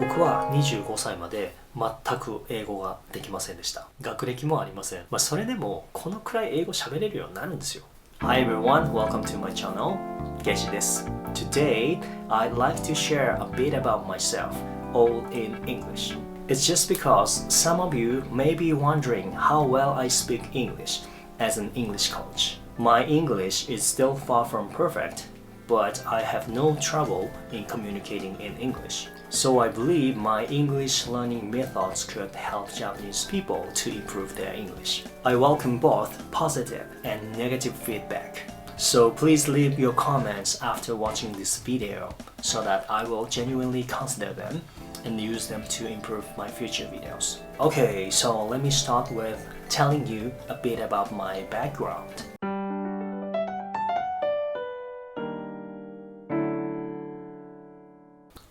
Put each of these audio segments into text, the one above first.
僕は25歳まで全く英語ができませんでした。学歴もありません。それでもこのくらい英語喋れるようになるんですよ。Hi everyone, welcome to my channel. ゲーシーです。Today, I'd like to share a bit about myself, all in English. It's just because some of you may be wondering how well I speak English as an English coach. My English is still far from perfect, but I have no trouble in communicating in English. So I believe my English learning methods could help Japanese people to improve their English. I welcome both positive and negative feedback. So please leave your comments after watching this video so that I will genuinely consider them and use them to improve my future videos. Okay, so let me start with telling you a bit about my background.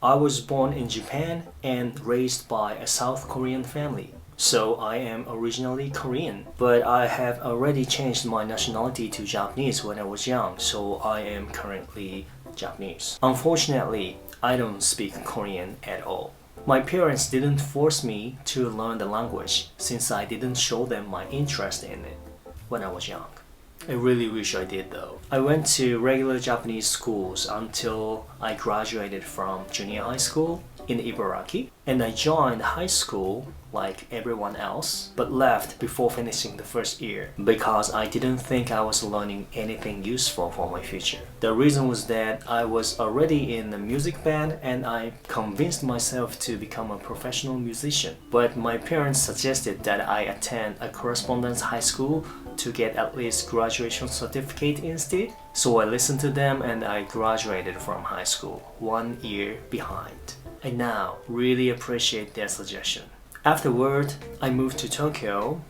I was born in Japan and raised by a South Korean family. So I am originally Korean, but I have already changed my nationality to Japanese when I was young, so I am currently Japanese. Unfortunately, I don't speak Korean at all. My parents didn't force me to learn the language since I didn't show them my interest in it when I was young. I really wish I did though. I went to regular Japanese schools until I graduated from junior high school in Ibaraki, and I joined high school like everyone else, but left before finishing the first year because I didn't think I was learning anything useful for my future. The reason was that I was already in a music band and I convinced myself to become a professional musician. But my parents suggested that I attend a correspondence high school to get at least graduation certificate instead. So I listened to them and I graduated from high school 1 year behind. I now really appreciate their suggestion. Afterward, I moved to Tokyo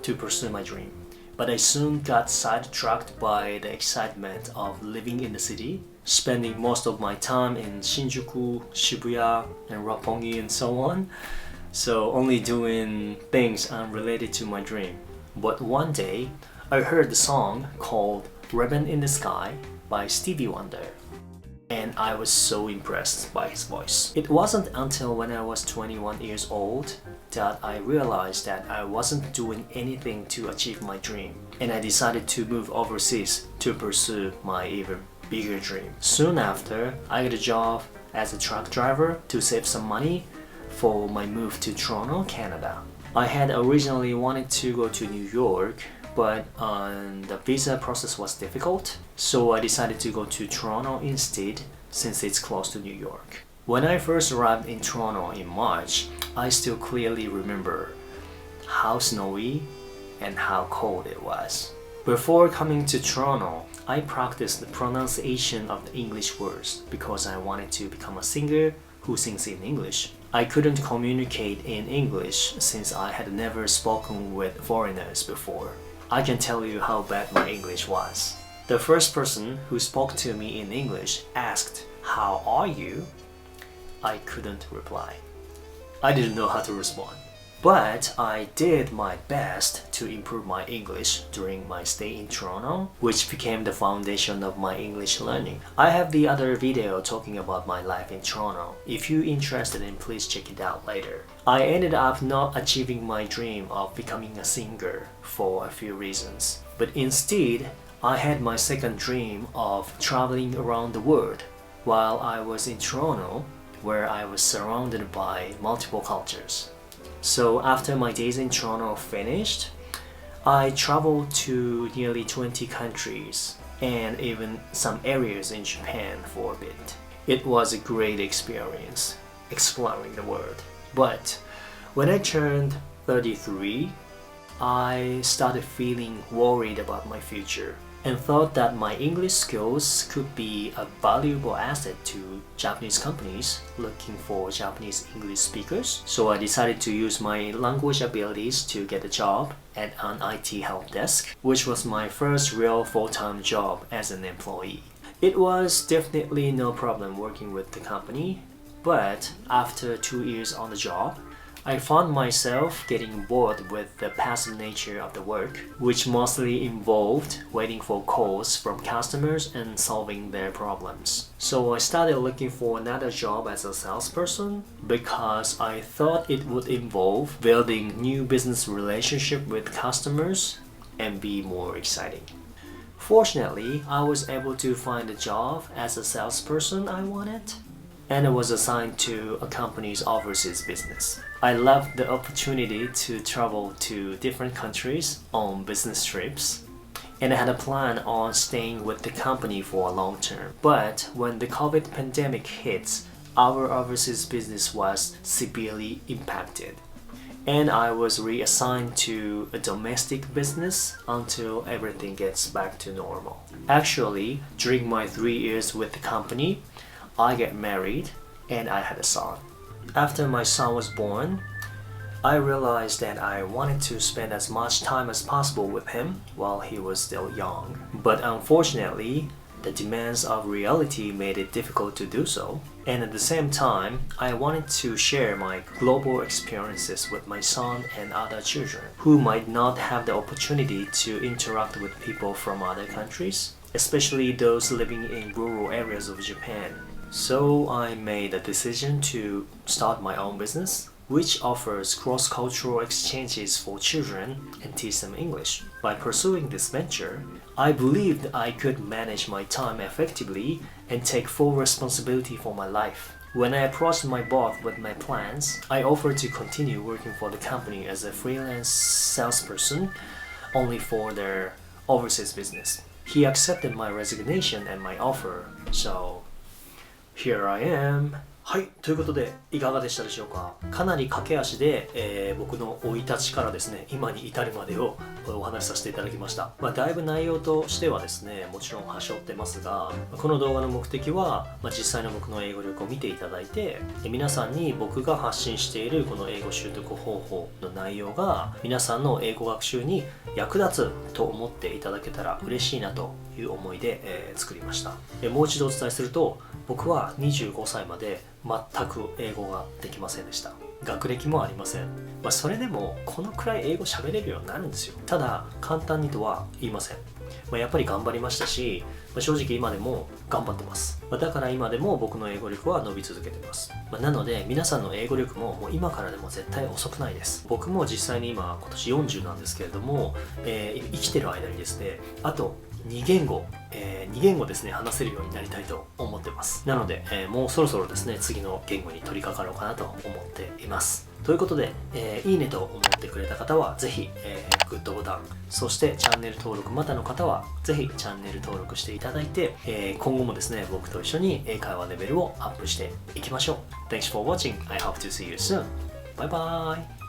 to pursue my dream. But I soon got sidetracked by the excitement of living in the city, spending most of my time in Shinjuku, Shibuya, and Roppongi and so on. So only doing things unrelated to my dream. But one day, I heard the song called Ribbon in the Sky by Stevie Wonder. And I was so impressed by his voice. It wasn't until when I was 21 years old that I realized that I wasn't doing anything to achieve my dream, and I decided to move overseas to pursue my even bigger dream. Soon after, I got a job as a truck driver to save some money for my move to Toronto, Canada. I had originally wanted to go to New York, but the visa process was difficult, so I decided to go to Toronto instead since it's close to New York. When I first arrived in Toronto in March, I still clearly remember how snowy and how cold it was. Before coming to Toronto, I practiced the pronunciation of the English words because I wanted to become a singer who sings in English. I couldn't communicate in English since I had never spoken with foreigners before. I can tell you how bad my English was. The first person who spoke to me in English asked, "How are you?" I couldn't reply. I didn't know how to respond. But I did my best to improve my English during my stay in Toronto, which became the foundation of my English learning. I have the other video talking about my life in Toronto. If you're interested in, please check it out later. I ended up not achieving my dream of becoming a singer for a few reasons. But instead, I had my second dream of traveling around the world while I was in Toronto, where I was surrounded by multiple cultures. So after my days in Toronto finished, I traveled to nearly 20 countries and even some areas in Japan for a bit. It was a great experience exploring the world. But when I turned 33, I started feeling worried about my future and thought that my English skills could be a valuable asset to Japanese companies looking for Japanese English speakers. So I decided to use my language abilities to get a job at an IT help desk, which was my first real full-time job as an employee. It was definitely no problem working with the company, but after 2 years on the job, I found myself getting bored with the passive nature of the work, which mostly involved waiting for calls from customers and solving their problems. So I started looking for another job as a salesperson because I thought it would involve building new business relationship with customers and be more exciting. Fortunately, I was able to find a job as a salesperson I wanted, and I was assigned to a company's overseas business. I loved the opportunity to travel to different countries on business trips, and I had a plan on staying with the company for a long term. But when the COVID pandemic hit, our overseas business was severely impacted, and I was reassigned to a domestic business until everything gets back to normal. Actually, during my 3 years with the company, I got married and I had a son. After my son was born, I realized that I wanted to spend as much time as possible with him while he was still young. But unfortunately, the demands of reality made it difficult to do so. And at the same time, I wanted to share my global experiences with my son and other children who might not have the opportunity to interact with people from other countries, especially those living in rural areas of Japan. So I made a decision to start my own business, which offers cross-cultural exchanges for children and teach them English. By pursuing this venture, I believed I could manage my time effectively and take full responsibility for my life. When I approached my boss with my plans, I offered to continue working for the company as a freelance salesperson only for their overseas business. He accepted my resignation and my offer, so here I am. はい、ということでいかがでしたでしょうか。かなり駆け足で、僕の生い立ちからですね、今に至るまでをお話しさせていただきました。だいぶ内容としてはですね、もちろん端折ってますが、この動画の目的は、実際の僕の英語力を見ていただいて、皆さんに僕が発信しているこの英語習得方法の内容が皆さんの英語学習に役立つと思っていただけたら嬉しいなという思いで、作りました。もう一度お伝えすると、僕は25歳まで全く英語ができませんでした。学歴もありません。それでもこのくらい英語喋れるようになるんですよ。ただ簡単にとは言いません。やっぱり頑張りましたし、正直今でも頑張ってます。だから今でも僕の英語力は伸び続けてます。なので皆さんの英語力も今からでも絶対遅くないです。僕も実際に今年40なんですけれども、生きてる間にですね、あと2言語ですね、話せるようになりたいと思ってます。なので、もうそろそろですね、次の言語に取り掛かろうかなと思っています。ということで、いいねと思ってくれた方はぜひ、グッドボタン、そしてチャンネル登録またの方はぜひチャンネル登録していただいて、今後もですね、僕と一緒に英会話レベルをアップしていきましょう。Thanks for watching. I hope to see you soon. Bye bye.